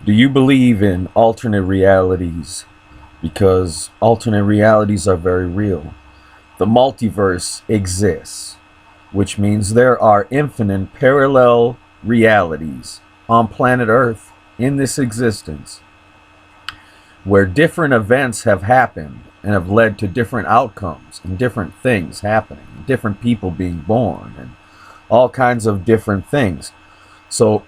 Do you believe in alternate realities? Because alternate realities are very real. The multiverse exists, which means there are infinite parallel realities on planet Earth in this existence where different events have happened and have led to different outcomes and different things happening, different people being born, and all kinds of different things. So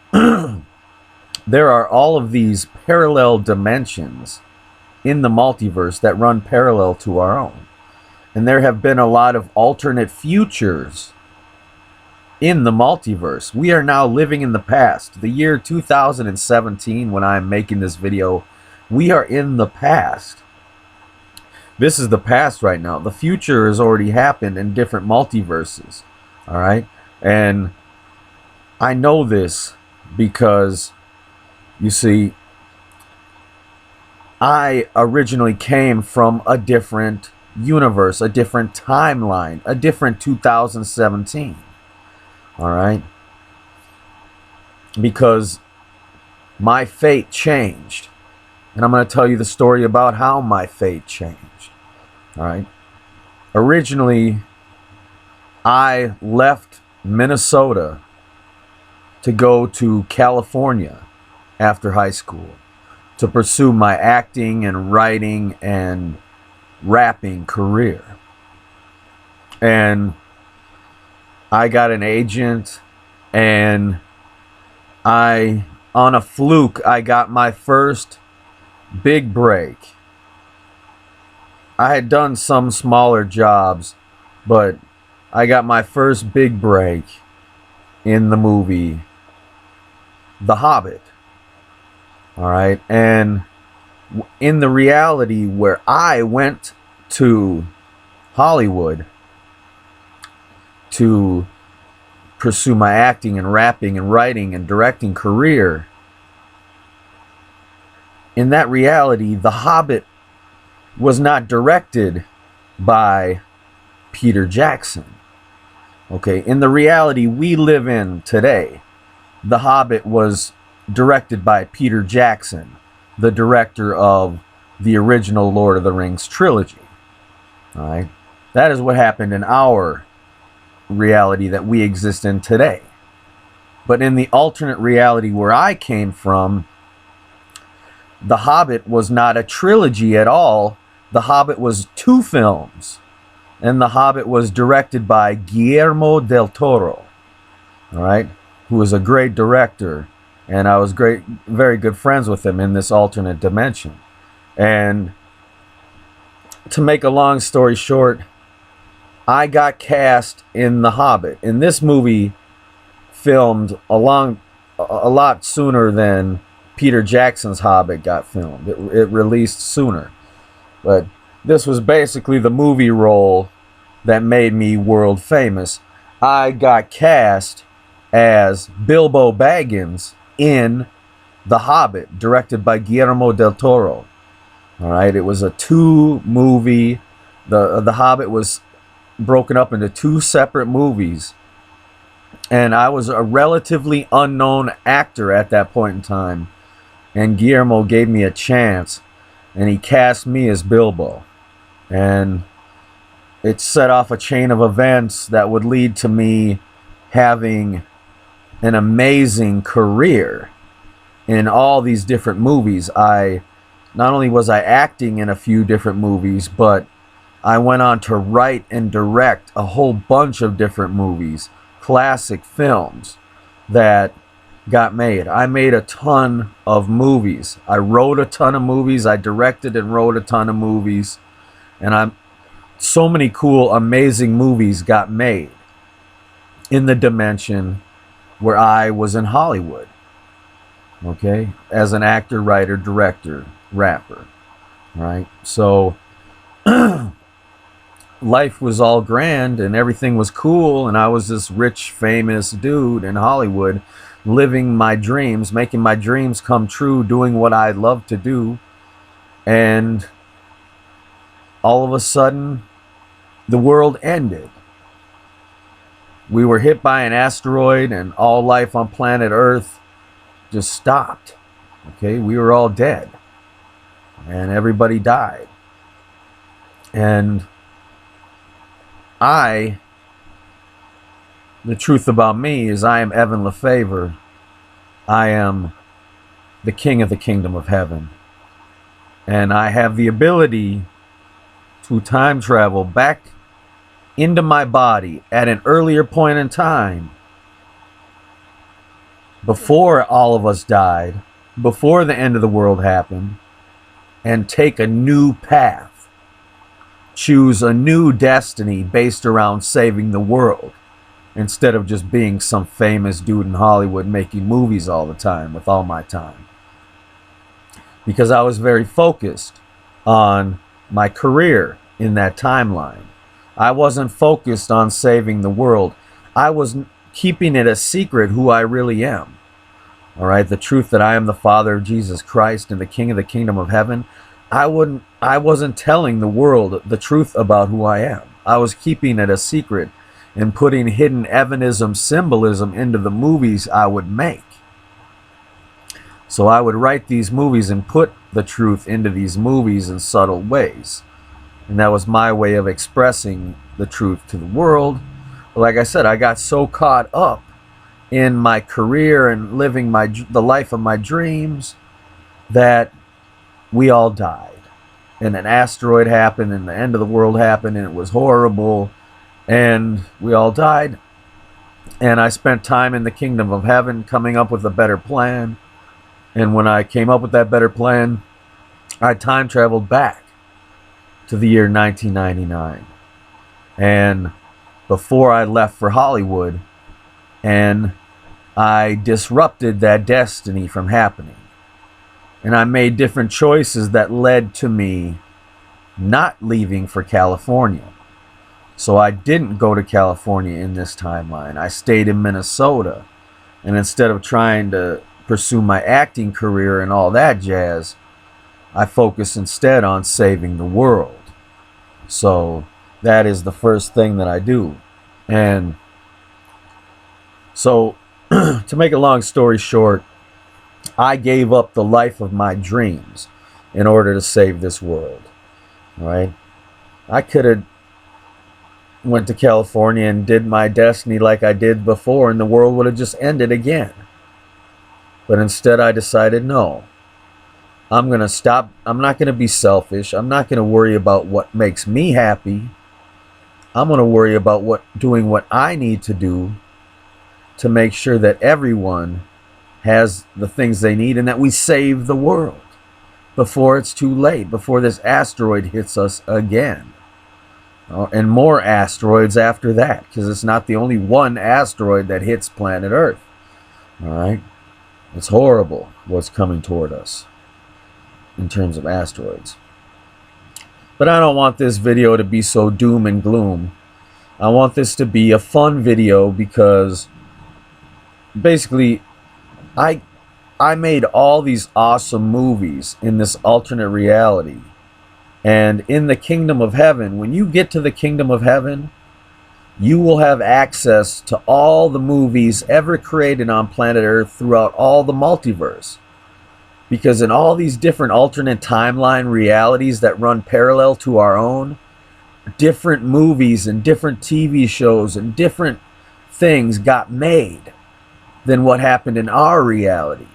there are all of these parallel dimensions in the multiverse that run parallel to our own. And there have been a lot of alternate futures in the multiverse. We are now living in the past. The year 2017, when I'm making this video, we are in the past. This is the past right now. The future has already happened in different multiverses. All right? And I know this because, you see, I originally came from a different universe, a different timeline, a different 2017. All right? Because my fate changed. And I'm going to tell you the story about how my fate changed. All right? Originally, I left Minnesota to go to California after high school to pursue my acting and writing and rapping career. And I got an agent, and on a fluke, I got my first big break. I had done some smaller jobs, but I got my first big break in the movie The Hobbit. All right, and in the reality where I went to Hollywood to pursue my acting and rapping and writing and directing career, in that reality, The Hobbit was not directed by Peter Jackson. Okay, in the reality we live in today, The Hobbit was directed by Peter Jackson, the director of the original Lord of the Rings trilogy. All right, that is what happened in our reality that we exist in today. But in the alternate reality where I came from, The Hobbit was not a trilogy at all. The Hobbit was 2 films. And The Hobbit was directed by Guillermo del Toro. All right, who is a great director. And I was very good friends with him in this alternate dimension. And to make a long story short, I got cast in The Hobbit. And this movie filmed a lot sooner than Peter Jackson's Hobbit got filmed. It released sooner. But this was basically the movie role that made me world famous. I got cast as Bilbo Baggins in The Hobbit, directed by Guillermo del Toro. All right, it was a 2-movie. The Hobbit was broken up into 2 separate movies. And I was a relatively unknown actor at that point in time. And Guillermo gave me a chance, and he cast me as Bilbo. And it set off a chain of events that would lead to me having an amazing career in all these different movies. Not only was I acting in a few different movies, but I went on to write and direct a whole bunch of different movies, classic films that got made. I made a ton of movies. I wrote a ton of movies. I directed and wrote a ton of movies. And so many cool, amazing movies got made in the dimension where I was in Hollywood. Okay? As an actor, writer, director, rapper. Right? So life was all grand and everything was cool, and I was this rich, famous dude in Hollywood living my dreams, making my dreams come true, doing what I love to do. And all of a sudden, the world ended. We were hit by an asteroid, and all life on planet Earth just stopped. Okay, we were all dead. And everybody died. And the truth about me is I am Evan Lefavor. I am the king of the kingdom of heaven. And I have the ability to time travel back into my body at an earlier point in time, before all of us died, before the end of the world happened, and take a new path, choose a new destiny based around saving the world, instead of just being some famous dude in Hollywood making movies all the time with all my time. Because I was very focused on my career in that timeline. I wasn't focused on saving the world. I was keeping it a secret who I really am. All right, the truth that I am the Father of Jesus Christ and the King of the kingdom of heaven. I wasn't telling the world the truth about who I am. I was keeping it a secret and putting hidden Evanism symbolism into the movies I would make. So I would write these movies and put the truth into these movies in subtle ways. And that was my way of expressing the truth to the world. But like I said, I got so caught up in my career and living the life of my dreams that we all died. And an asteroid happened and the end of the world happened and it was horrible. And we all died. And I spent time in the kingdom of heaven coming up with a better plan. And when I came up with that better plan, I time traveled back to the year 1999. And before I left for Hollywood, and I disrupted that destiny from happening. And I made different choices that led to me not leaving for California. So I didn't go to California in this timeline. I stayed in Minnesota. And instead of trying to pursue my acting career and all that jazz, I focus instead on saving the world. So that is the first thing that I do. And so to make a long story short, I gave up the life of my dreams in order to save this world. Right? I could have went to California and did my destiny like I did before, and the world would have just ended again. But instead I decided, no, I'm going to stop. I'm not going to be selfish. I'm not going to worry about what makes me happy. I'm going to worry about doing what I need to do to make sure that everyone has the things they need and that we save the world before it's too late, before this asteroid hits us again. And more asteroids after that, because it's not the only one asteroid that hits planet Earth. All right? It's horrible what's coming toward us in terms of asteroids. But I don't want this video to be so doom and gloom. I want this to be a fun video because basically I made all these awesome movies in this alternate reality. And in the kingdom of heaven, when you get to the kingdom of heaven, you will have access to all the movies ever created on planet Earth throughout all the multiverse. Because in all these different alternate timeline realities that run parallel to our own, different movies and different TV shows and different things got made than what happened in our reality.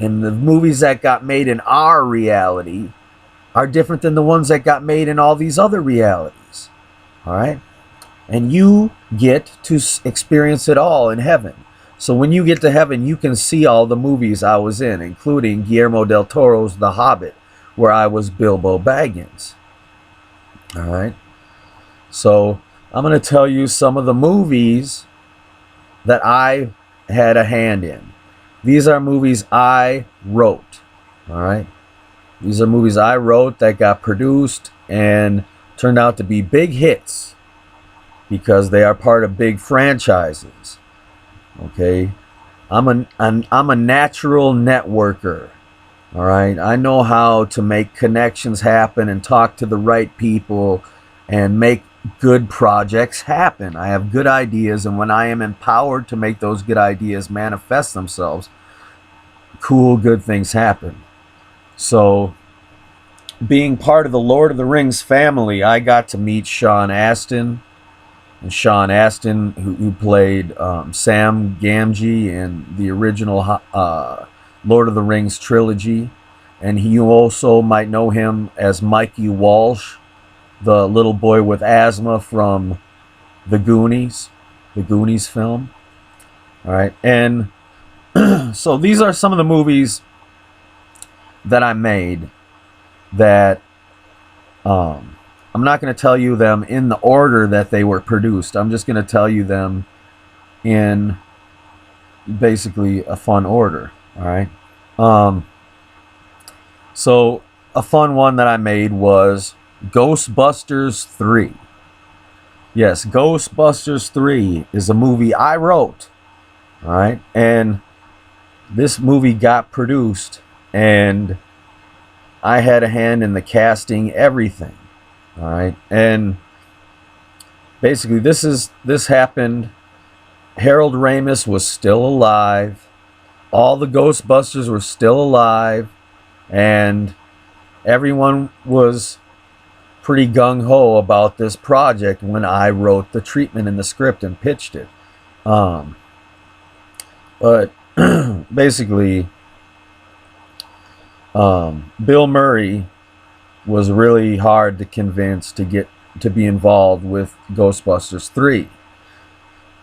And the movies that got made in our reality are different than the ones that got made in all these other realities. All right? And you get to experience it all in heaven. So when you get to heaven, you can see all the movies I was in, including Guillermo del Toro's The Hobbit, where I was Bilbo Baggins. All right? So I'm going to tell you some of the movies that I had a hand in. These are movies I wrote. All right? These are movies I wrote that got produced and turned out to be big hits because they are part of big franchises. Okay? I'm a natural networker. All right? I know how to make connections happen and talk to the right people and make good projects happen. I have good ideas, and when I am empowered to make those good ideas manifest themselves, cool, good things happen. So, being part of the Lord of the Rings family, I got to meet Sean Astin. And Sean Astin, who played Sam Gamgee in the original Lord of the Rings trilogy. And you also might know him as Mikey Walsh, the little boy with asthma from the Goonies film. All right. And so these are some of the movies that I made that I'm not going to tell you them in the order that they were produced. I'm just going to tell you them in basically a fun order. All right. So a fun one that I made was Ghostbusters 3. Yes, Ghostbusters 3 is a movie I wrote. All right. And this movie got produced and I had a hand in the casting, everything. All right. And basically this happened. Harold Ramis was still alive. All the Ghostbusters were still alive. And everyone was pretty gung-ho about this project when I wrote the treatment in the script and pitched it. But basically, Bill Murray was really hard to convince to get to be involved with Ghostbusters 3.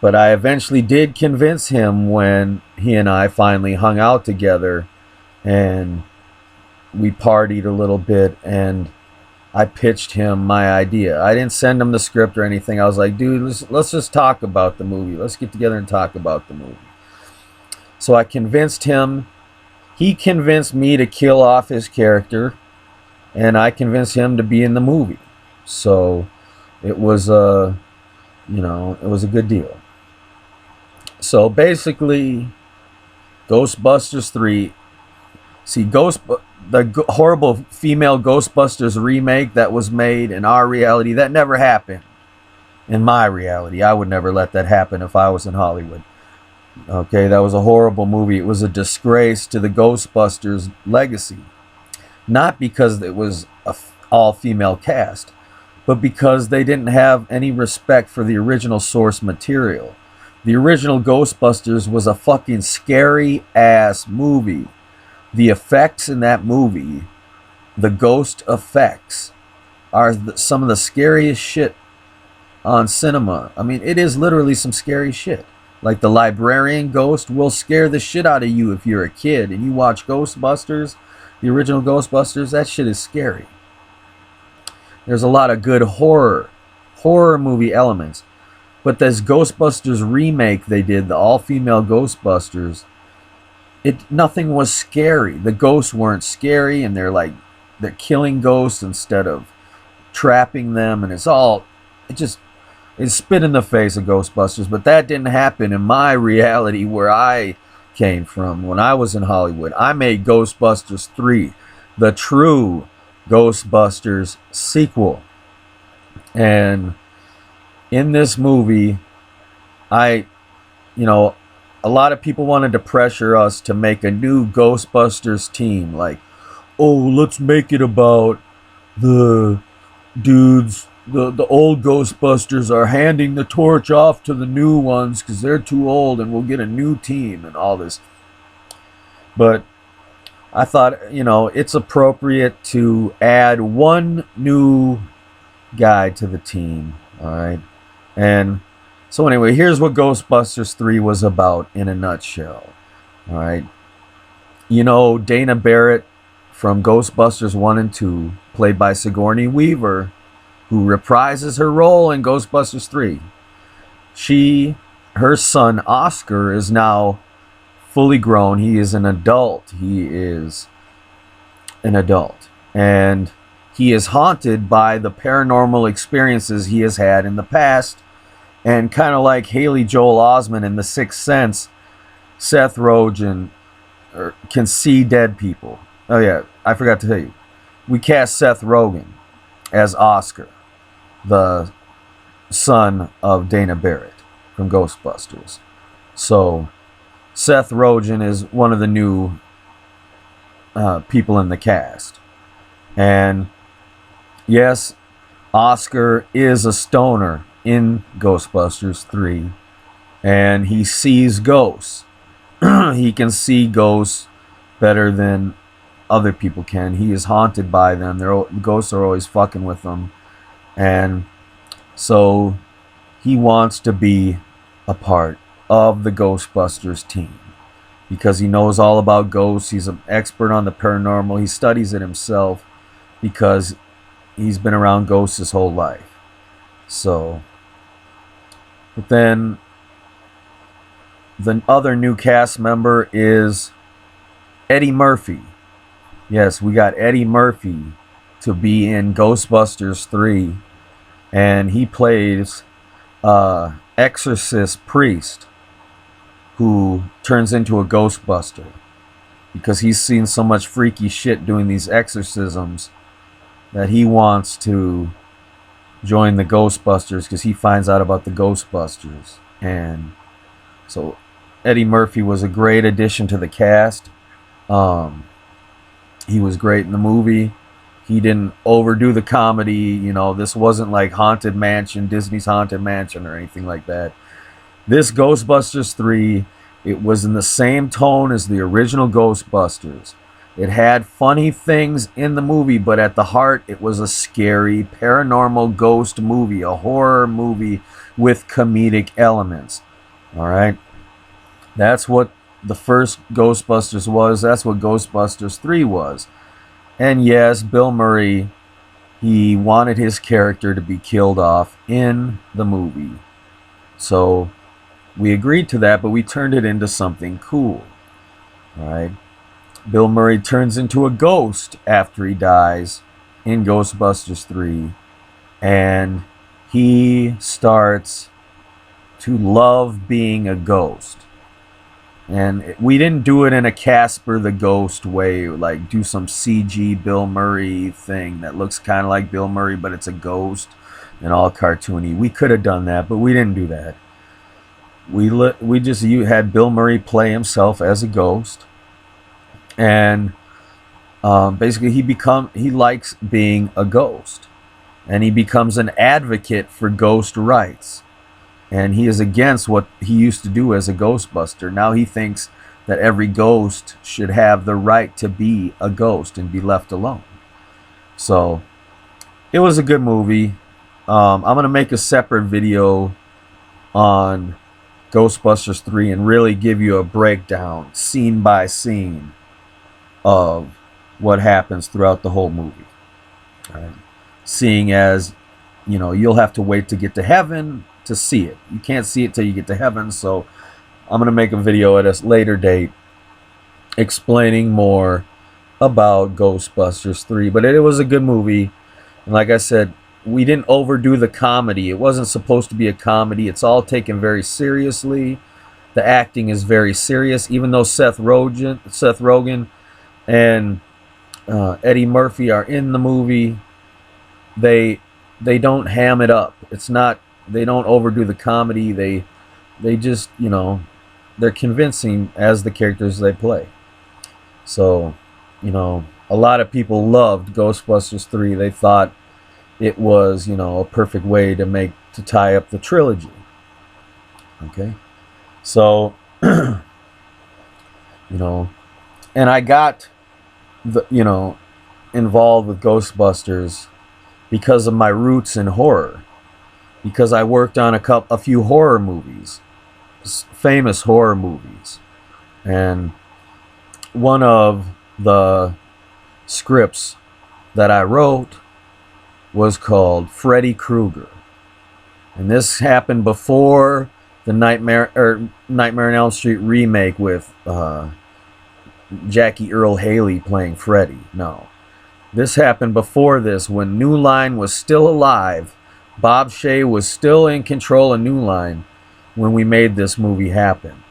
But I eventually did convince him when he and I finally hung out together and we partied a little bit and I pitched him my idea. I didn't send him the script or anything. I was like, dude, let's just talk about the movie. Let's get together and talk about the movie. So I convinced him. He convinced me to kill off his character. And I convinced him to be in the movie. So it was it was a good deal. So basically, Ghostbusters 3. See, the horrible female Ghostbusters remake that was made in our reality, that never happened. In my reality, I would never let that happen if I was in Hollywood. Okay, that was a horrible movie. It was a disgrace to the Ghostbusters legacy. Not because it was an all-female cast, but because they didn't have any respect for the original source material. The original Ghostbusters was a fucking scary-ass movie. The effects in that movie, the ghost effects, are some of the scariest shit on cinema. I mean, it is literally some scary shit. Like the librarian ghost will scare the shit out of you if you're a kid and you watch Ghostbusters, the original Ghostbusters. That shit is scary. There's a lot of good horror movie elements. But this Ghostbusters remake they did, the all-female Ghostbusters, nothing was scary. The ghosts weren't scary, and they're killing ghosts instead of trapping them, and it's spit in the face of Ghostbusters. But that didn't happen in my reality where I came from when I was in Hollywood. I made Ghostbusters 3, the true Ghostbusters sequel. And in this movie, a lot of people wanted to pressure us to make a new Ghostbusters team. Like, oh, let's make it about the dudes. The old Ghostbusters are handing the torch off to the new ones because they're too old and we'll get a new team and all this. But I thought, it's appropriate to add one new guy to the team. All right. And so anyway, here's what Ghostbusters 3 was about in a nutshell. All right. Dana Barrett from Ghostbusters 1 and 2, played by Sigourney Weaver, who reprises her role in Ghostbusters 3. Her son Oscar is now fully grown. He is an adult. And he is haunted by the paranormal experiences he has had in the past. And kind of like Haley Joel Osment in The Sixth Sense, Seth Rogen can see dead people. Oh yeah, I forgot to tell you. We cast Seth Rogen as Oscar, the son of Dana Barrett from Ghostbusters. So Seth Rogen is one of the new people in the cast. And yes, Oscar is a stoner in Ghostbusters 3, and he sees ghosts. He can see ghosts better than other people can. He is haunted by them. Ghosts are always fucking with him. And so he wants to be a part of the Ghostbusters team because he knows all about ghosts. He's an expert on the paranormal. He studies it himself because he's been around ghosts his whole life. So, but then the other new cast member is Eddie Murphy. Yes, we got Eddie Murphy to be in Ghostbusters 3, and he plays exorcist priest who turns into a Ghostbuster because he's seen so much freaky shit doing these exorcisms that he wants to join the Ghostbusters because he finds out about the Ghostbusters. And so Eddie Murphy was a great addition to the cast. He was great in the movie. He didn't overdo the comedy. You know, this wasn't like Haunted Mansion, Disney's Haunted Mansion or anything like that. This Ghostbusters 3, it was in the same tone as the original Ghostbusters. It had funny things in the movie, but at the heart, it was a scary, paranormal ghost movie, a horror movie with comedic elements. All right? That's what the first Ghostbusters was. That's what Ghostbusters 3 was. And yes, Bill Murray, he wanted his character to be killed off in the movie. So we agreed to that, but we turned it into something cool. All right? Bill Murray turns into a ghost after he dies in Ghostbusters 3. And he starts to love being a ghost. And we didn't do it in a Casper the Ghost way, like do some CG Bill Murray thing that looks kind of like Bill Murray, but it's a ghost and all cartoony. We could have done that, but we didn't do that. We just had Bill Murray play himself as a ghost. And basically he likes being a ghost. And he becomes an advocate for ghost rights. And he is against what he used to do as a Ghostbuster. Now he thinks that every ghost should have the right to be a ghost and be left alone. So it was a good movie. I'm going to make a separate video on Ghostbusters 3 and really give you a breakdown, scene by scene, of what happens throughout the whole movie. All right. Seeing as, you know, you'll have to wait to get to heaven to see it. You can't see it till you get to heaven, so I'm going to make a video at a later date explaining more about Ghostbusters 3. But it was a good movie. And like I said, we didn't overdo the comedy. It wasn't supposed to be a comedy. It's all taken very seriously. The acting is very serious. Even though Seth Rogen and Eddie Murphy are in the movie, they don't ham it up. It's not, they don't overdo the comedy. They just, you know, they're convincing as the characters they play. So, you know, a lot of people loved Ghostbusters 3. They thought it was, you know, a perfect way to tie up the trilogy. Okay? So, you know, and I got involved with Ghostbusters because of my roots in horror. Because I worked on a few horror movies, famous horror movies. And one of the scripts that I wrote was called Freddy Krueger. And this happened before the Nightmare on Elm Street remake with Jackie Earle Haley playing Freddy. No. This happened before this, when New Line was still alive. Bob Shaye was still in control of New Line when we made this movie happen.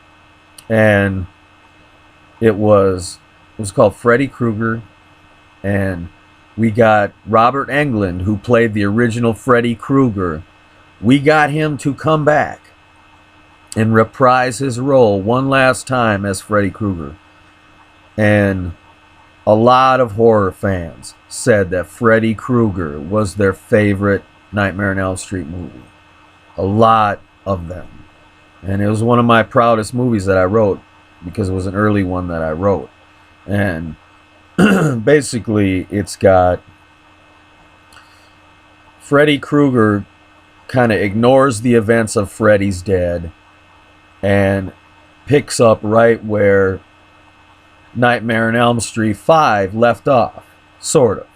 And it was called Freddy Krueger. And we got Robert Englund, who played the original Freddy Krueger. We got him to come back and reprise his role one last time as Freddy Krueger. And a lot of horror fans said that Freddy Krueger was their favorite Nightmare on Elm Street movie. A lot of them. And it was one of my proudest movies that I wrote, because it was an early one that I wrote. And basically, it's got Freddy Krueger kind of ignores the events of Freddy's Dead and picks up right where Nightmare on Elm Street 5 left off, sort of.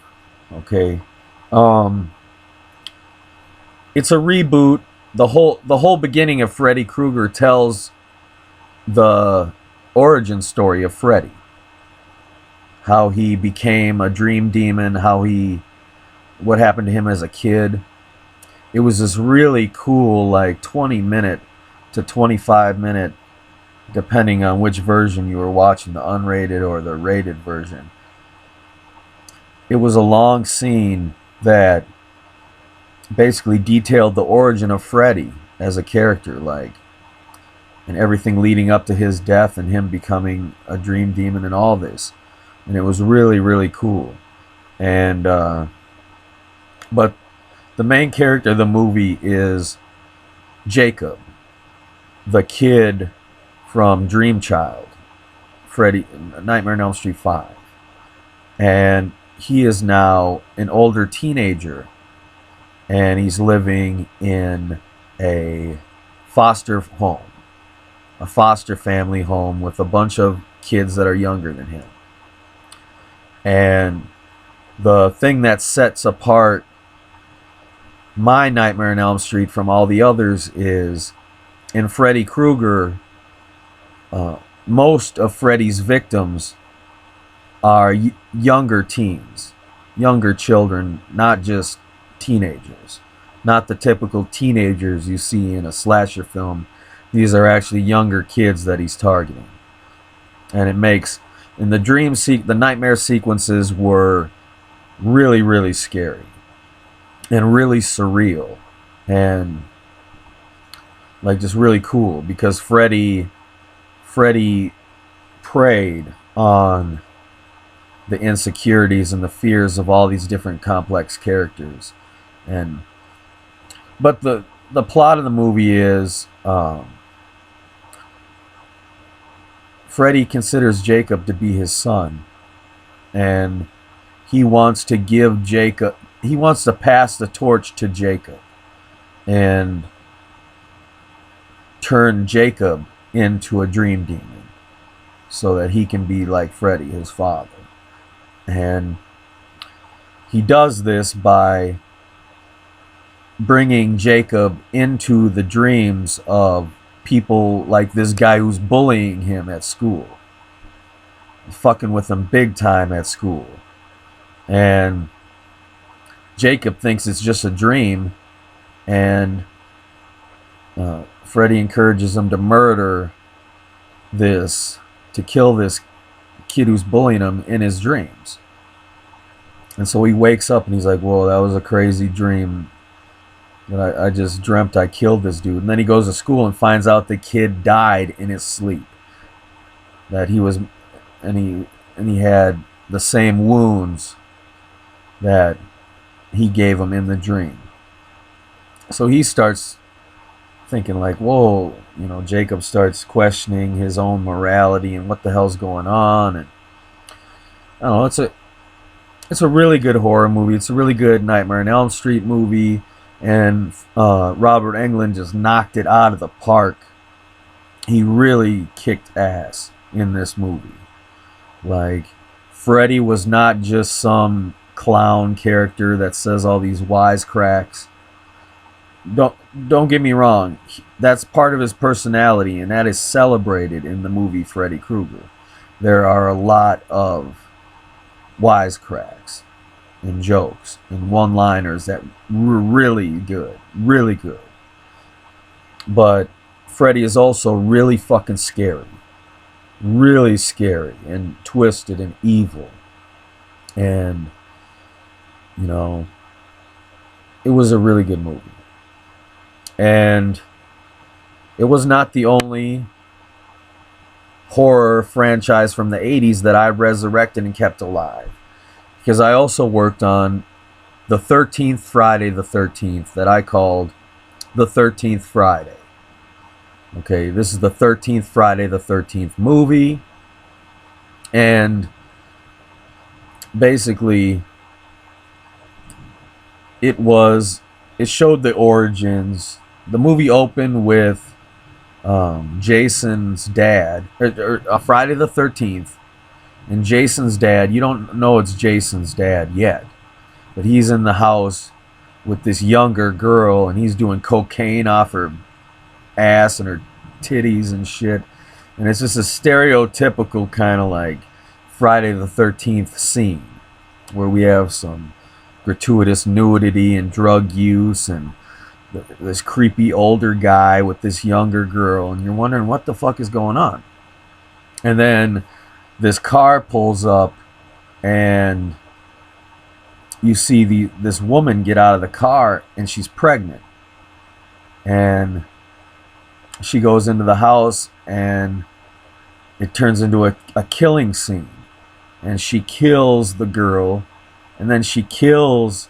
Okay. It's a reboot. The whole beginning of Freddy Krueger tells the origin story of Freddy. How he became a dream demon, what happened to him as a kid. It was this really cool, like 20-minute to 25-minute, depending on which version you were watching, the unrated or the rated version. It was a long scene that basically detailed the origin of Freddy as a character, like, and everything leading up to his death and him becoming a dream demon and all this. And it was really, really cool. And but the main character of the movie is Jacob, the kid from Dream Child, Freddy, Nightmare on Elm Street 5. And he is now an older teenager, and he's living in a foster home, a foster family home with a bunch of kids that are younger than him. And the thing that sets apart my Nightmare on Elm Street from all the others is, in Freddy Krueger, most of Freddy's victims are younger teens, younger children, not just teenagers. Not the typical teenagers you see in a slasher film. These are actually younger kids that he's targeting. And it makes, in the the nightmare sequences were really, really scary. And really surreal. And like just really cool, because Freddy preyed on the insecurities and the fears of all these different complex characters. But the plot of the movie is Freddy considers Jacob to be his son, and he wants to pass the torch to Jacob and turn Jacob into a dream demon so that he can be like Freddy, his father. And he does this by bringing Jacob into the dreams of people like this guy who's bullying him at school, fucking with him big time at school. And Jacob thinks it's just a dream, and Freddy encourages him to kill this kid who's bullying him in his dreams. And so he wakes up and he's like, whoa, that was a crazy dream. That I just dreamt I killed this dude. And then he goes to school and finds out the kid died in his sleep. That he had the same wounds that he gave him in the dream. So he starts thinking like, whoa, Jacob starts questioning his own morality and what the hell's going on. And I don't know, it's a really good horror movie. It's a really good Nightmare on Elm Street movie. And Robert Englund just knocked it out of the park. He really kicked ass in this movie. Like, Freddy was not just some clown character that says all these wisecracks. Don't get me wrong. That's part of his personality, and that is celebrated in the movie Freddy Krueger. There are a lot of wisecracks and jokes and one-liners that were really good. Really good. But Freddy is also really fucking scary. Really scary and twisted and evil. And, it was a really good movie. And it was not the only horror franchise from the 80s that I resurrected and kept alive. Because I also worked on the 13th Friday the 13th that I called the 13th Friday. Okay, this is the 13th Friday the 13th movie. And basically, it showed the origins. The movie opened with Jason's dad, or Friday the 13th, and Jason's dad. You don't know it's Jason's dad yet, but he's in the house with this younger girl, and he's doing cocaine off her ass and her titties and shit. And it's just a stereotypical kind of like Friday the 13th scene where we have some gratuitous nudity and drug use and this creepy older guy with this younger girl, and you're wondering what the fuck is going on. And then this car pulls up, and you see this woman get out of the car, and she's pregnant. And she goes into the house, and it turns into a killing scene. And she kills the girl, and then she kills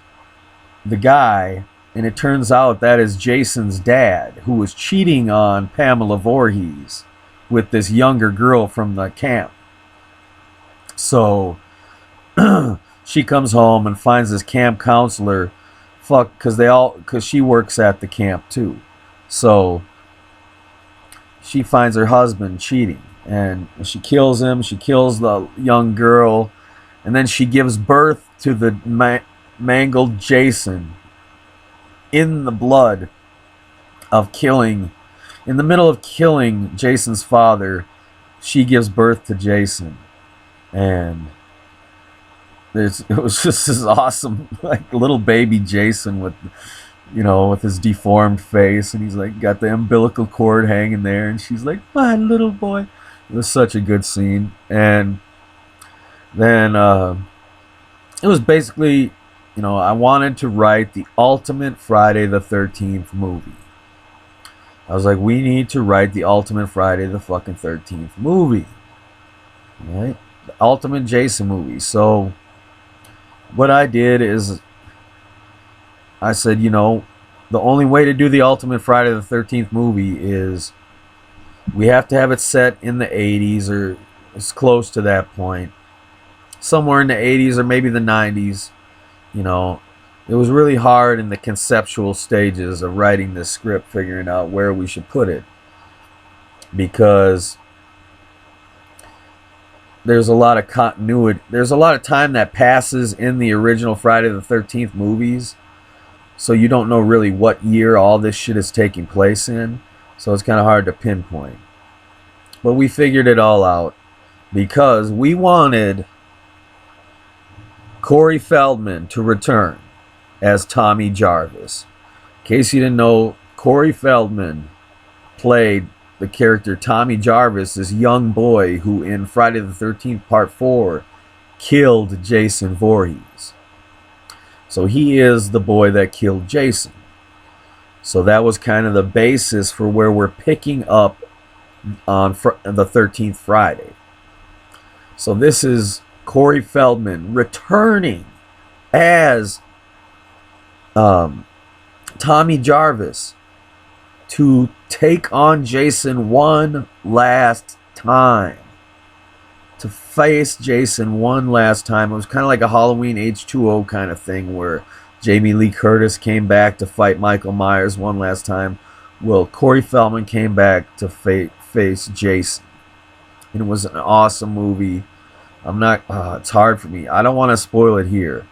the guy, and it turns out that is Jason's dad, who was cheating on Pamela Voorhees with this younger girl from the camp. So she comes home and finds this camp counselor, because she works at the camp too. So she finds her husband cheating, and she kills him. She kills the young girl, and then she gives birth to the mangled Jason in the blood of killing. In the middle of killing Jason's father, she gives birth to Jason. And it was just this awesome, like, little baby Jason with, with his deformed face, and he's like got the umbilical cord hanging there, and she's like, my little boy. It was such a good scene. And then it was basically, I wanted to write the ultimate Friday the 13th movie. I was like, we need to write the ultimate Friday the fucking 13th movie. Right? The ultimate Jason movie. So what I did is I said, the only way to do the ultimate Friday the 13th movie is we have to have it set in the 80s or as close to that point. Somewhere in the 80s or maybe the 90s. It was really hard in the conceptual stages of writing this script, figuring out where we should put it. Because there's a lot of continuity. There's a lot of time that passes in the original Friday the 13th movies. So you don't know really what year all this shit is taking place in. So it's kind of hard to pinpoint. But we figured it all out because we wanted Corey Feldman to return as Tommy Jarvis. In case you didn't know, Corey Feldman played the character Tommy Jarvis, this young boy who in Friday the 13th Part 4 killed Jason Voorhees. So he is the boy that killed Jason. So that was kind of the basis for where we're picking up on the 13th Friday. So this is Corey Feldman returning as Tommy Jarvis to take on Jason one last time. To face Jason one last time. It was kind of like a Halloween H2O kind of thing where Jamie Lee Curtis came back to fight Michael Myers one last time. Well, Corey Feldman came back to face Jason. And it was an awesome movie. It's hard for me. I don't want to spoil it here,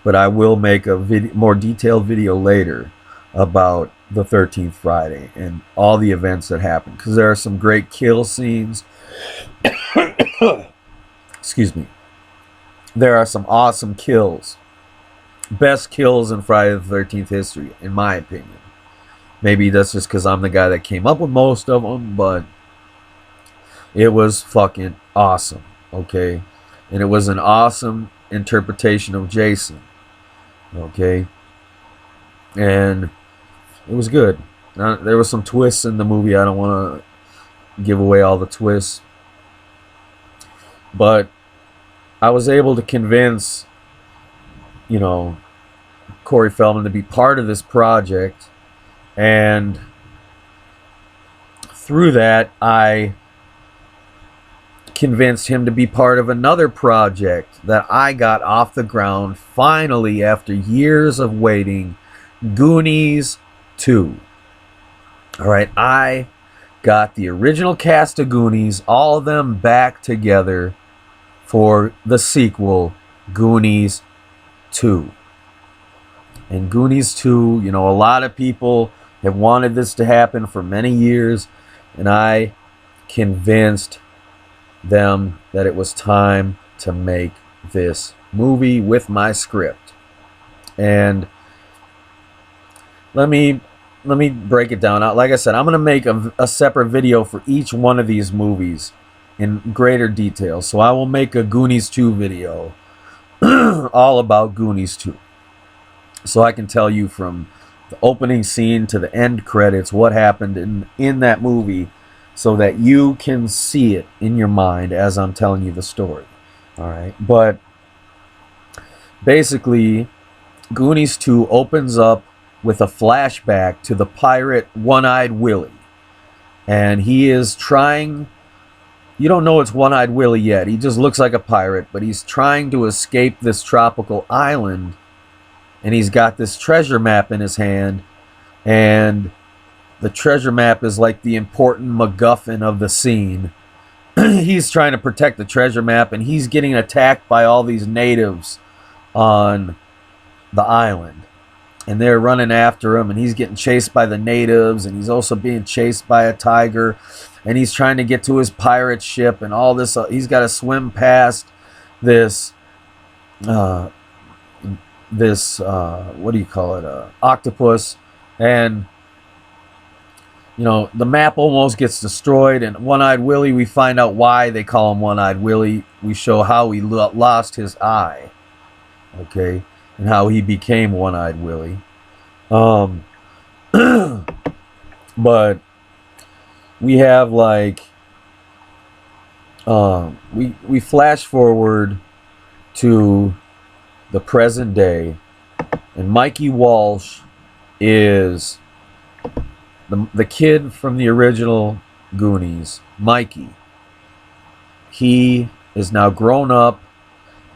but I will make a more detailed video later about the 13th Friday and all the events that happened, because there are some great kill scenes. Excuse me. There are some awesome kills. Best kills in Friday the 13th history, in my opinion. Maybe that's just because I'm the guy that came up with most of them, but it was fucking awesome. Okay? And it was an awesome interpretation of Jason. Okay? And it was good. Now, there were some twists in the movie. I don't want to give away all the twists. But I was able to convince, you know, Corey Feldman to be part of this project, and through that I convinced him to be part of another project that I got off the ground finally after years of waiting, Goonies 2. All right, I got the original cast of Goonies, all of them back together for the sequel, Goonies 2. And Goonies 2, you know, a lot of people have wanted this to happen for many years, and I convinced them that it was time to make this movie with my script. And let me break it down. Like I said, I'm going to make a separate video for each one of these movies in greater detail. So I will make a Goonies 2 video all about Goonies 2. So I can tell you from the opening scene to the end credits what happened in that movie, so that you can see it in your mind as I'm telling you the story. All right. But basically, Goonies 2 opens up with a flashback to the pirate One-Eyed Willie. And he is trying... You don't know it's One-Eyed Willie yet. He just looks like a pirate, but he's trying to escape this tropical island. And he's got this treasure map in his hand. And the treasure map is like the important MacGuffin of the scene. He's trying to protect the treasure map, and he's getting attacked by all these natives on the island. And they're running after him, and he's getting chased by the natives, and he's also being chased by a tiger. And he's trying to get to his pirate ship, and all this. He's got to swim past this... what do you call it? Octopus. And... you know, the map almost gets destroyed, and One-Eyed Willie, we find out why they call him One-Eyed Willie. We show how he lost his eye, okay, and how he became One-Eyed Willie. But we have like, we flash forward to the present day, and Mikey Walsh is the kid from the original Goonies, Mikey. He is now grown up,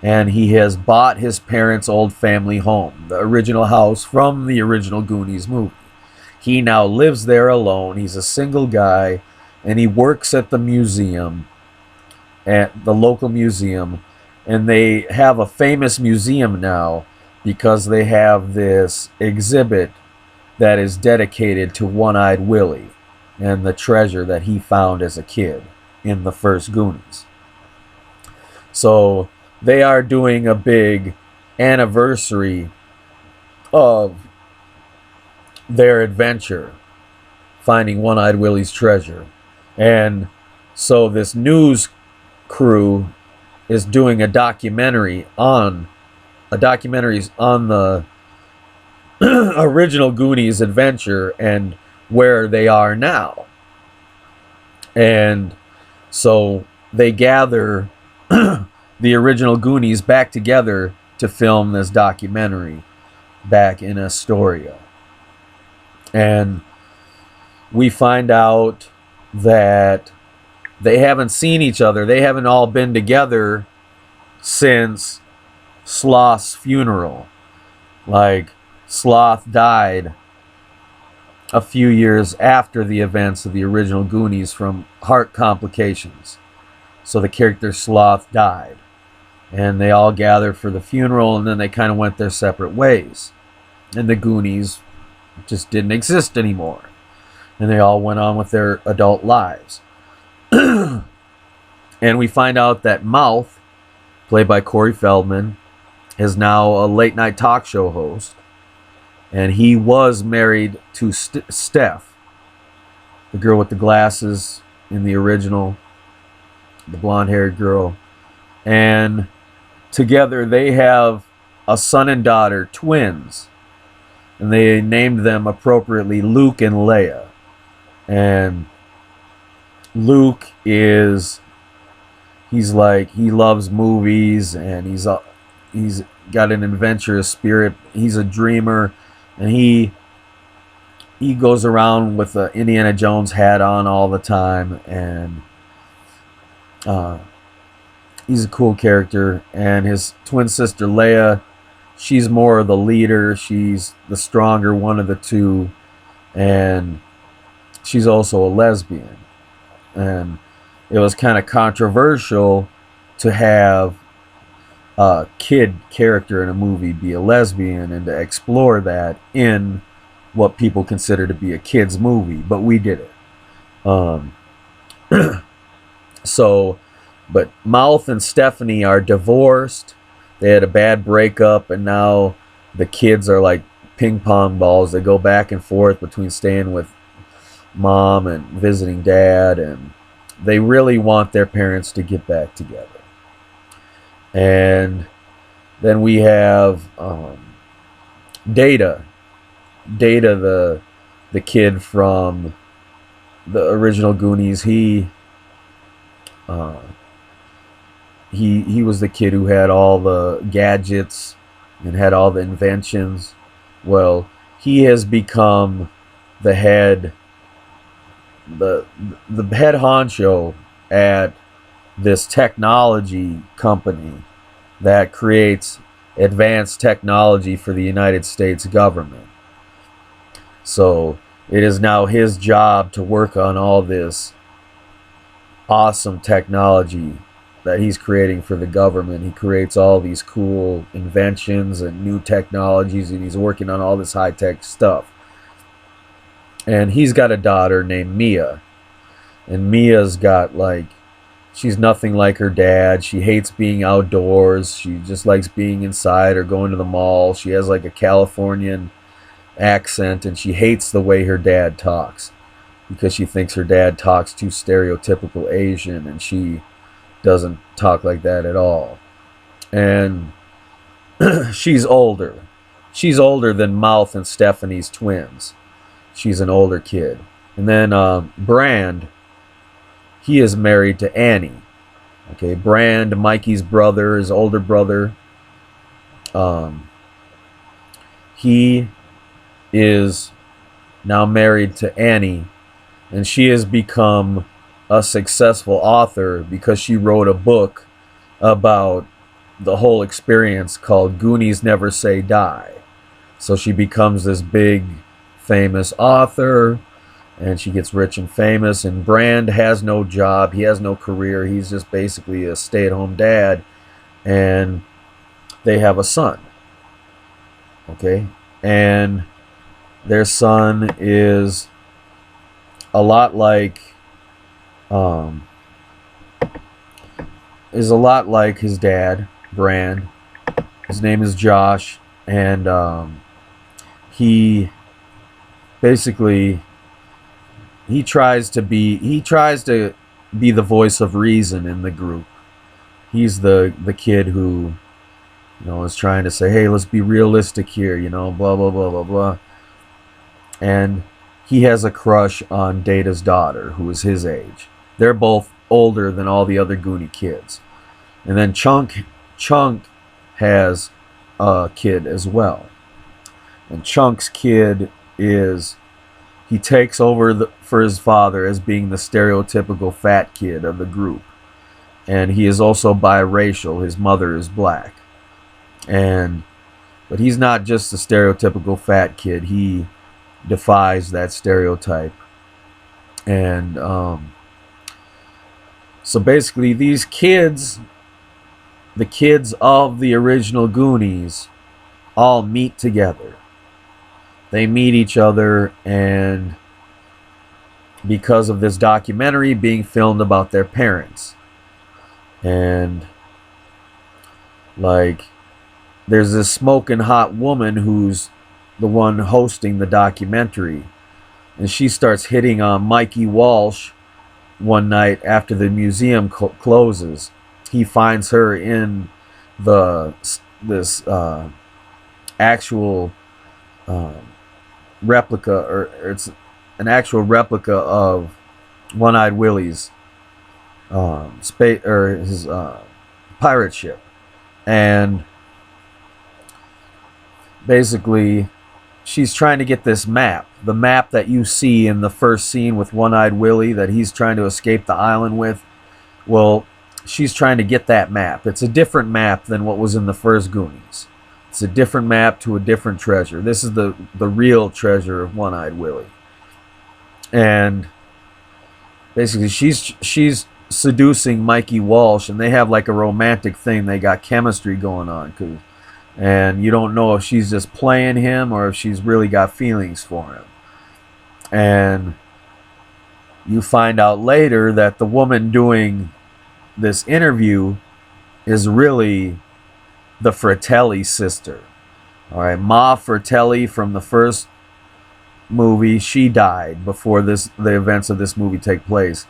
and he has bought his parents' old family home, the original house from the original Goonies movie. He now lives there alone. He's a single guy, and he works at the museum, at the local museum, and they have a famous museum now because they have this exhibit that is dedicated to One-Eyed Willie and the treasure that he found as a kid in the first Goonies. So they are doing a big anniversary of their adventure finding One-Eyed Willie's treasure. And so this news crew is doing a documentary on the original Goonies adventure and where they are now. And so they gather the original Goonies back together to film this documentary back in Astoria. And we find out that they haven't seen each other. They haven't all been together since Sloth's funeral. Like, Sloth died a few years after the events of the original Goonies from heart complications. So the character Sloth died. And they all gathered for the funeral, and then they kind of went their separate ways. And the Goonies just didn't exist anymore. And they all went on with their adult lives. And we find out that Mouth, played by Corey Feldman, is now a late night talk show host. And he was married to Steph, the girl with the glasses in the original, the blonde-haired girl. And together they have a son and daughter, twins. And they named them appropriately Luke and Leia. And Luke is He's like, he loves movies, and he's got an adventurous spirit. He's a dreamer, and he goes around with the Indiana Jones hat on all the time, and uh, he's a cool character. And his twin sister Leia, she's more of the leader. She's the stronger one of the two, and she's also a lesbian. And it was kind of controversial to have a kid character in a movie be a lesbian and to explore that in what people consider to be a kid's movie, but we did it. Um, so, but Mouth and Stephanie are divorced. They had a bad breakup, and now the kids are like ping pong balls. They go back and forth between staying with mom and visiting dad, and they really want their parents to get back together. And then we have Data. Data, the kid from the original Goonies. He was the kid who had all the gadgets and had all the inventions. Well, he has become the head honcho at this technology company that creates advanced technology for the United States government. So it is now his job to work on all this awesome technology that he's creating for the government. He creates all these cool inventions and new technologies, and he's working on all this high-tech stuff. And he's got a daughter named Mia. And Mia's got like, she's nothing like her dad. She hates being outdoors. She just likes being inside or going to the mall. She has like a Californian accent, and she hates the way her dad talks because she thinks her dad talks too stereotypical Asian, and she doesn't talk like that at all. And she's older. She's older than Mouth and Stephanie's twins. She's an older kid. And then Brand, he is married to Annie. Okay, Brand, Mikey's brother, his older brother. He is now married to Annie, and she has become a successful author because she wrote a book about the whole experience called Goonies Never Say Die. So she becomes this big famous author, and she gets rich and famous. And Brand has no job, he has no career, he's just basically a stay-at-home dad, and they have a son. Okay, and their son is a lot like his dad, Brand. His name is Josh, and he basically he tries to be the voice of reason in the group. He's the kid who, is trying to say, hey, let's be realistic here, blah blah blah blah blah. And he has a crush on Data's daughter, who is his age. They're both older than all the other Goonie kids. And then Chunk has a kid as well. And Chunk's kid he takes over for his father as being the stereotypical fat kid of the group. And he is also biracial. His mother is black. But he's not just a stereotypical fat kid. He defies that stereotype. And so basically these kids, the kids of the original Goonies, all meet together. They meet each other, and because of this documentary being filmed about their parents. And like there's this smoking hot woman who's the one hosting the documentary, and she starts hitting on Mikey Walsh one night after the museum closes. He finds her in this actual replica, or it's an actual replica of One-Eyed Willie's space or his pirate ship, and basically she's trying to get this map, the map that you see in the first scene with One-Eyed Willie that he's trying to escape the island with. Well, she's trying to get that map. It's a different map than what was in the first Goonies. It's a different map to a different treasure. This is the real treasure of One-Eyed Willie. And basically she's seducing Mikey Walsh, and they have like a romantic thing. They got chemistry going on, and you don't know if she's just playing him or if she's really got feelings for him. And you find out later that the woman doing this interview is really the Fratelli sister. All right, Ma Fratelli from the first movie, she died before the events of this movie take place.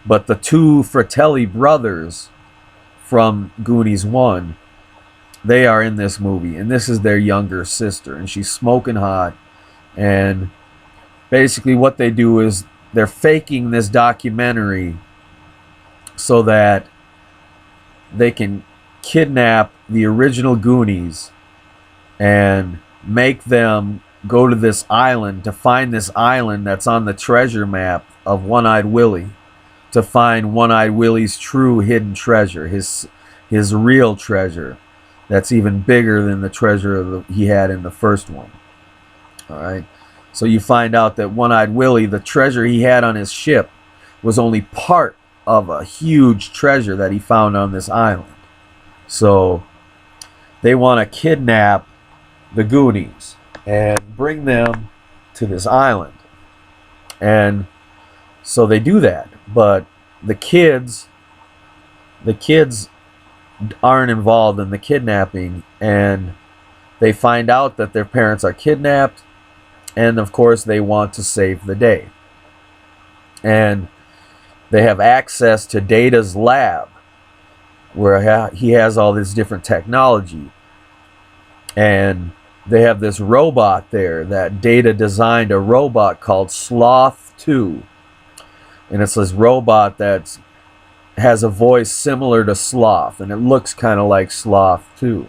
But the two Fratelli brothers from Goonies 1, they are in this movie, and this is their younger sister, and she's smoking hot. And basically what they do is they're faking this documentary so that they can kidnap the original Goonies and make them go to this island to find this island that's on the treasure map of One-Eyed Willie, to find One-Eyed Willie's true hidden treasure, his real treasure that's even bigger than the treasure he had in the first one. All right. So you find out that One-Eyed Willie, the treasure he had on his ship, was only part of a huge treasure that he found on this island. So they want to kidnap the Goonies and bring them to this island. And so they do that. But the kids aren't involved in the kidnapping, and they find out that their parents are kidnapped, and of course they want to save the day. And they have access to Data's lab, where he has all this different technology. And they have this robot there that Data designed, a robot called Sloth 2. And it's this robot that has a voice similar to Sloth, and it looks kind of like Sloth 2.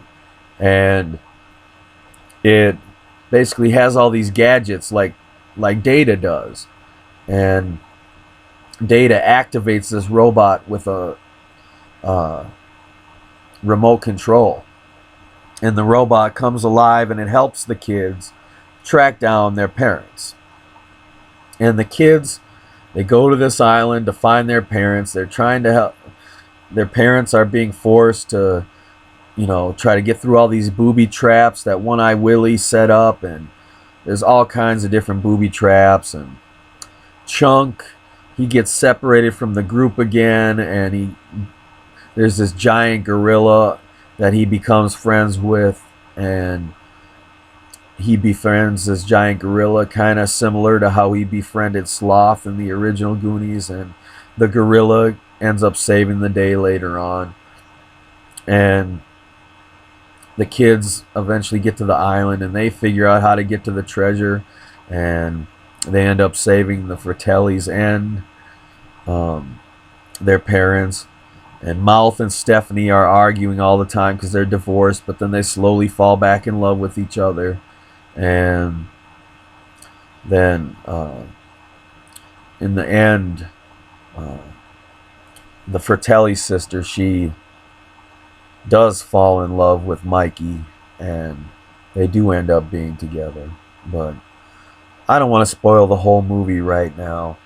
And it basically has all these gadgets like Data does. And Data activates this robot with a remote control. And the robot comes alive, and it helps the kids track down their parents. And the kids, they go to this island to find their parents. They're trying to help. Their parents are being forced to, try to get through all these booby traps that One-Eye Willie set up. And there's all kinds of different booby traps. And Chunk, he gets separated from the group again. And there's this giant gorilla that he becomes friends with, and he befriends this giant gorilla, kind of similar to how he befriended Sloth in the original Goonies, and the gorilla ends up saving the day later on. And the kids eventually get to the island, and they figure out how to get to the treasure, and they end up saving the Fratellis and their parents. And Mouth and Stephanie are arguing all the time because they're divorced, but then they slowly fall back in love with each other. And then in the end, the Fratelli sister, she does fall in love with Mikey, and they do end up being together. But I don't want to spoil the whole movie right now,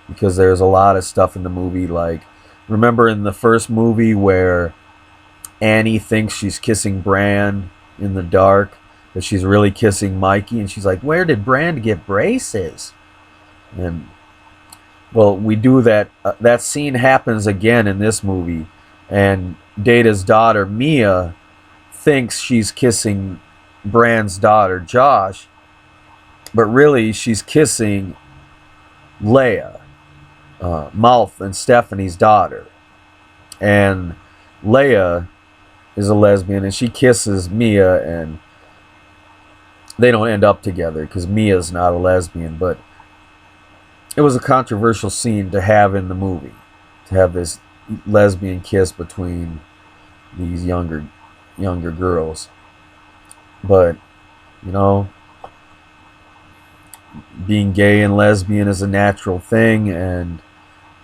because there's a lot of stuff in the movie. Like, remember in the first movie where Annie thinks she's kissing Brand in the dark, but she's really kissing Mikey, and she's like, where did Brand get braces? And, well, we do that. That scene happens again in this movie, and Data's daughter, Mia, thinks she's kissing Brand's daughter, Josh, but really she's kissing Leia, Mouth and Stephanie's daughter. And Leia is a lesbian, and she kisses Mia, and they don't end up together because Mia's not a lesbian. But it was a controversial scene to have in the movie, to have this lesbian kiss between these younger girls. But you know, being gay and lesbian is a natural thing, and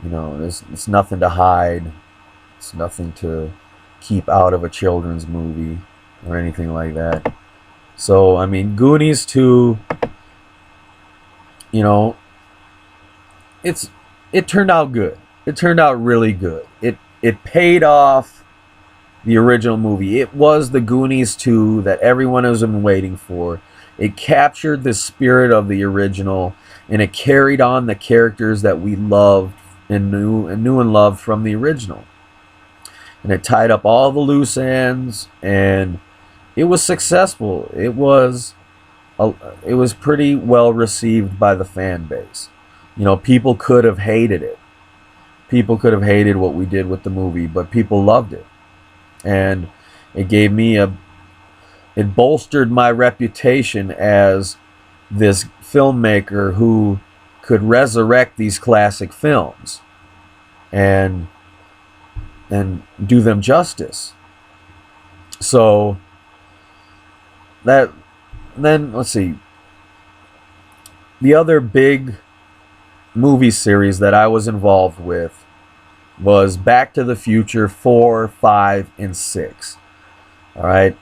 you know, it's nothing to hide. It's nothing to keep out of a children's movie or anything like that. So I mean, Goonies 2, you know, it turned out good. It turned out really good. It paid off the original movie. It was the Goonies 2 that everyone has been waiting for. It captured the spirit of the original, and it carried on the characters that we loved and knew and loved from the original. And it tied up all the loose ends, and it was successful. It was pretty well received by the fan base. You know, people could have hated it. People could have hated what we did with the movie, but people loved it. And it gave me it bolstered my reputation as this filmmaker who could resurrect these classic films and do them justice. So then let's see. The other big movie series that I was involved with was Back to the Future 4, 5, and 6. All right.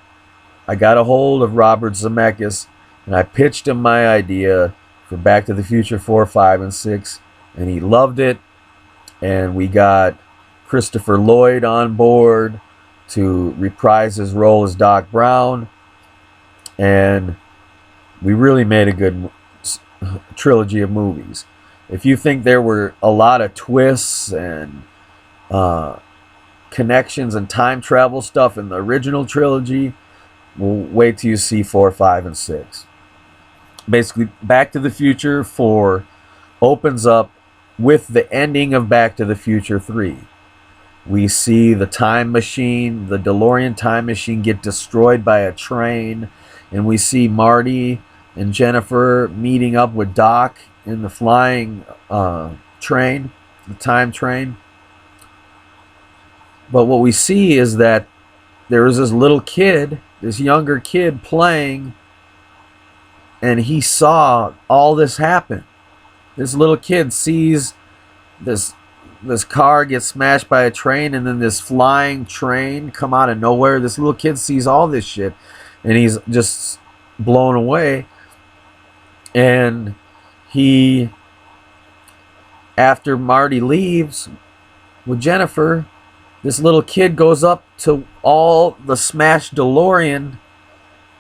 I got a hold of Robert Zemeckis and I pitched him my idea for Back to the Future 4, 5, and 6, and he loved it. And we got Christopher Lloyd on board to reprise his role as Doc Brown, and we really made a good trilogy of movies. If you think there were a lot of twists and connections and time travel stuff in the original trilogy, well, wait till you see 4, 5, and 6. Basically, Back to the Future 4 opens up with the ending of Back to the Future 3. We see the time machine, the DeLorean time machine, get destroyed by a train, and we see Marty and Jennifer meeting up with Doc in the flying train, the time train. But what we see is that there is this little kid, this younger kid playing, and he saw all this happen. This little kid sees this car get smashed by a train, and then this flying train come out of nowhere. This little kid sees all this shit, and he's just blown away. And he, after Marty leaves with Jennifer, this little kid goes up to all the smashed DeLorean,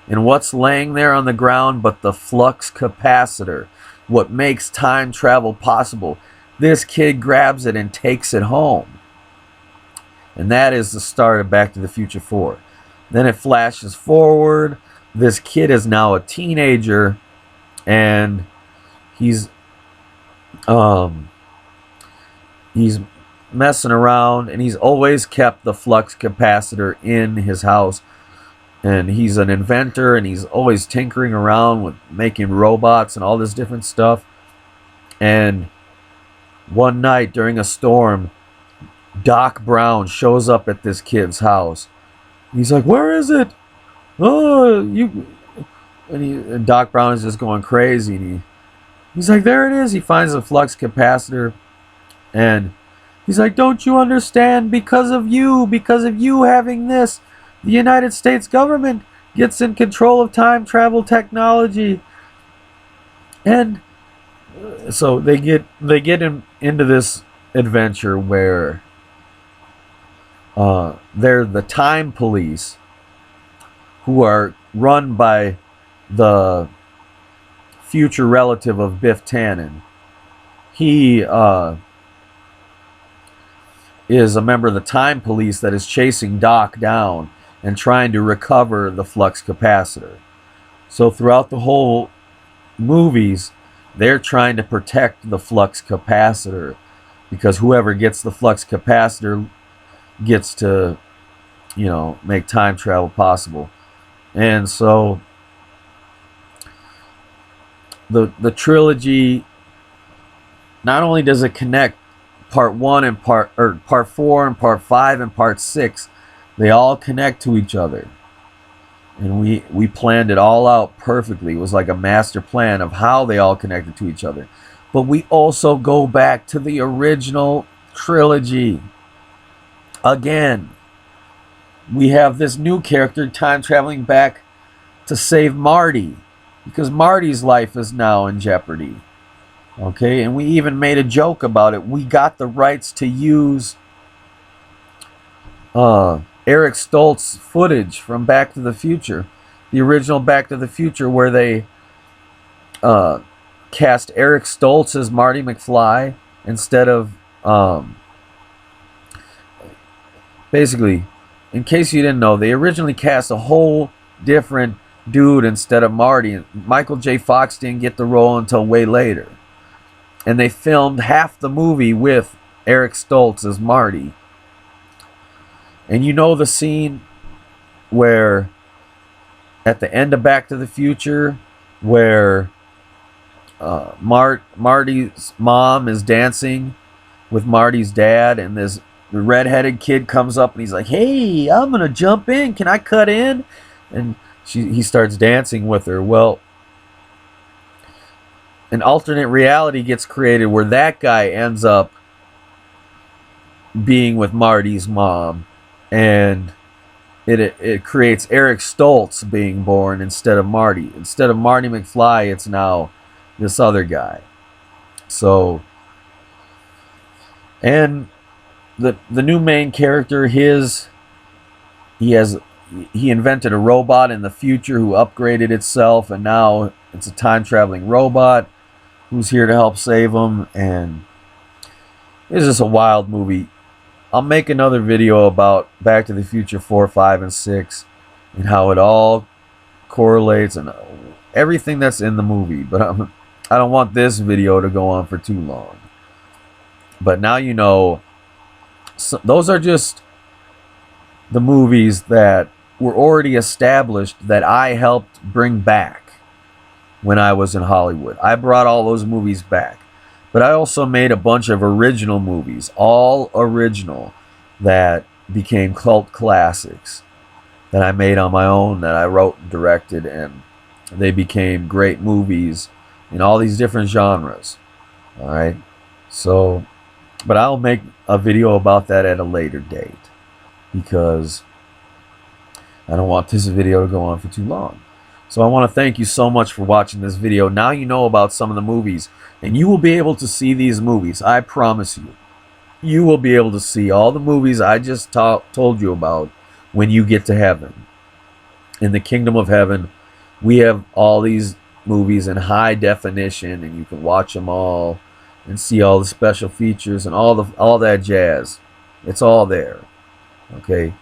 and what's laying there on the ground but the flux capacitor, what makes time travel possible. This kid grabs it and takes it home. And that is the start of Back to the Future 4. Then it flashes forward. This kid is now a teenager, and he's messing around, and he's always kept the flux capacitor in his house. And he's an inventor, and he's always tinkering around with making robots and all this different stuff. And one night during a storm, Doc Brown shows up at this kid's house. He's like, "Where is it? Oh, you!" And Doc Brown is just going crazy. And he's like, "There it is." He finds the flux capacitor, and he's like, "Don't you understand? Because of you having this, the United States government gets in control of time travel technology." And so they get into this adventure where they're the time police, who are run by the future relative of Biff Tannen. He is a member of the time police that is chasing Doc down and trying to recover the flux capacitor. So throughout the whole movies, they're trying to protect the flux capacitor, because whoever gets the flux capacitor gets to, you know, make time travel possible. And so the trilogy, not only does it connect part 1 and part 4 and part 5 and part 6, they all connect to each other. And we planned it all out perfectly. It was like a master plan of how they all connected to each other. But we also go back to the original trilogy. Again, we have this new character time traveling back to save Marty, because Marty's life is now in jeopardy. Okay, and we even made a joke about it. We got the rights to use Eric Stoltz's footage from Back to the Future, the original Back to the Future, where they cast Eric Stoltz as Marty McFly instead of basically, in case you didn't know, they originally cast a whole different dude instead of Marty. Michael J. Fox didn't get the role until way later. And they filmed half the movie with Eric Stoltz as Marty. And you know the scene where, at the end of Back to the Future, where Marty's mom is dancing with Marty's dad, and this redheaded kid comes up and he's like, "Hey, I'm gonna jump in. Can I cut in?" And he starts dancing with her. Well, an alternate reality gets created where that guy ends up being with Marty's mom, and it creates Eric Stoltz being born instead of Marty. Instead of Marty McFly, it's now this other guy. So, and the new main character, he invented a robot in the future who upgraded itself, and now it's a time traveling robot who's here to help save him. And it's just a wild movie. I'll make another video about Back to the Future 4, 5, and 6 and how it all correlates and everything that's in the movie. But I don't want this video to go on for too long. But now you know, so those are just the movies that were already established that I helped bring back when I was in Hollywood. I brought all those movies back. But I also made a bunch of original movies, all original, that became cult classics that I made on my own, that I wrote and directed, and they became great movies in all these different genres. All right? So, but I'll make a video about that at a later date, because I don't want this video to go on for too long. So I want to thank you so much for watching this video. Now you know about some of the movies, and you will be able to see these movies. I promise you. You will be able to see all the movies I just told you about when you get to heaven. In the kingdom of heaven, we have all these movies in high definition, and you can watch them all and see all the special features and all that jazz. It's all there. Okay?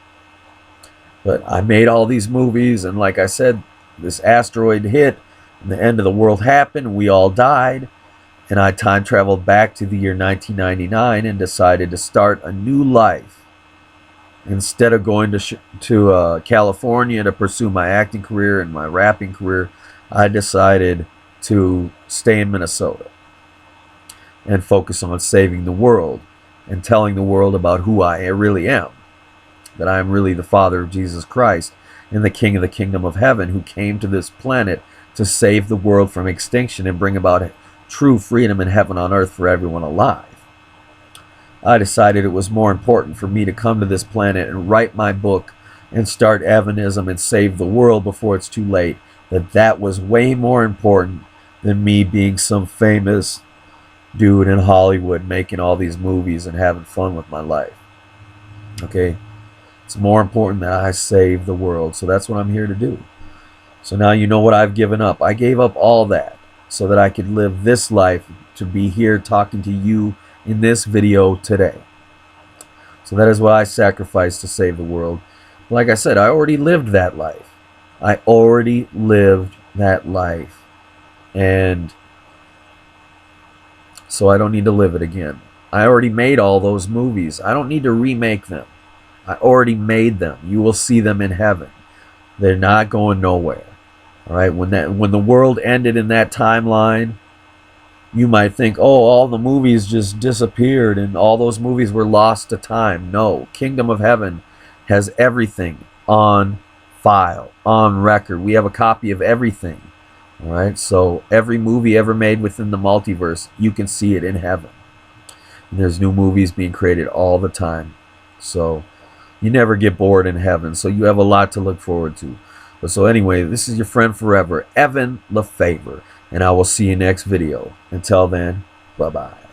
But I made all these movies, and like I said, this asteroid hit, and the end of the world happened, and we all died, and I time traveled back to the year 1999 and decided to start a new life. Instead of going to California to pursue my acting career and my rapping career, I decided to stay in Minnesota and focus on saving the world and telling the world about who I really am, that I am really the Father of Jesus Christ and the King of the kingdom of heaven, who came to this planet to save the world from extinction and bring about true freedom in heaven on earth for everyone alive. I decided it was more important for me to come to this planet and write my book and start Evanism and save the world before it's too late. That was way more important than me being some famous dude in Hollywood making all these movies and having fun with my life. Okay? It's more important that I save the world. So that's what I'm here to do. So now you know what I've given up. I gave up all that so that I could live this life, to be here talking to you in this video today. So that is what I sacrificed to save the world. Like I said, I already lived that life. I already lived that life. And so I don't need to live it again. I already made all those movies. I don't need to remake them. I already made them. You will see them in heaven. They're not going nowhere. All right. When the world ended in that timeline, You might think, oh, all the movies just disappeared and all those movies were lost to time. No, Kingdom of Heaven has everything on file, on record. We have a copy of everything. All right, so every movie ever made within the multiverse, you can see it in heaven. And there's new movies being created all the time. So you never get bored in heaven. So you have a lot to look forward to. But so anyway, this is your friend forever, Evan Lefavor. And I will see you next video. Until then, bye-bye.